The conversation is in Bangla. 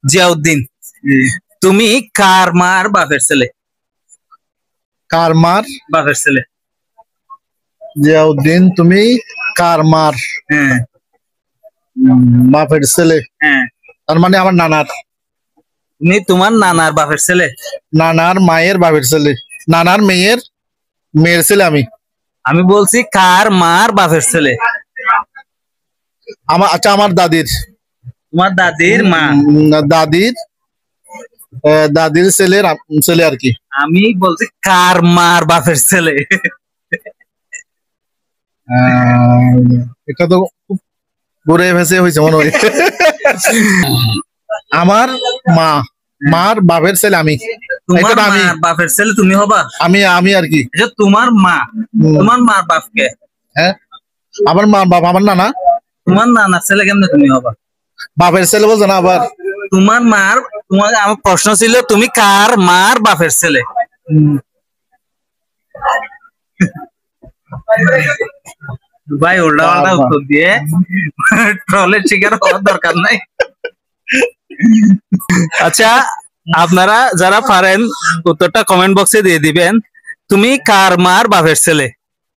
জিয়াউদ্দিন, তুমি কার মার বাপের ছেলে? কার মার বাপের ছেলে? জিয়াউদ্দিন, তুমি কার মার হ্যাঁ বাপের ছেলে? হ্যাঁ, তার মানে আমার নানার তুমি তোমার নানার বাপের ছেলে? নানার মায়ের বাপের ছেলে, নানার মেয়ের মেয়ের ছেলে আমি। আমি বলছি কার মার বাপের ছেলে? আমার আচ্ছা, আমার দাদির, তোমার দাদির মা। দাদির দাদির ছেলের ছেলে আর কি। আমি বলছি কার মার বাপের ছেলে? এটা তো খুব ঘুরে ভেসে হয়েছে মনে হয়। আমার মা মার বাপের ছেলে আমি। তোমার এটা আমি মার বাপের ছেলে তুমি হবা? আমি আর কি। আচ্ছা, তোমার মা, তোমার মার বাপকে? হ্যাঁ, আমার মা বাবা, আমার নানা। তোমার নানার ছেলে কেমনে তুমি হবা? বাপের ছেলে বলছো না আবার? তোমার মার, তোমার আমার প্রশ্ন ছিল তুমি কার মার বাপের ছেলে? ভাই উল্টা পাল্টা উত্তর দিয়ে ট্রলের শিকার হওয়ার দরকার নাই। আচ্ছা, আপনারা যারা পারেন উত্তরটা কমেন্ট বক্সে দিয়ে দিবেন। তুমি কার মার বাপের ছেলে?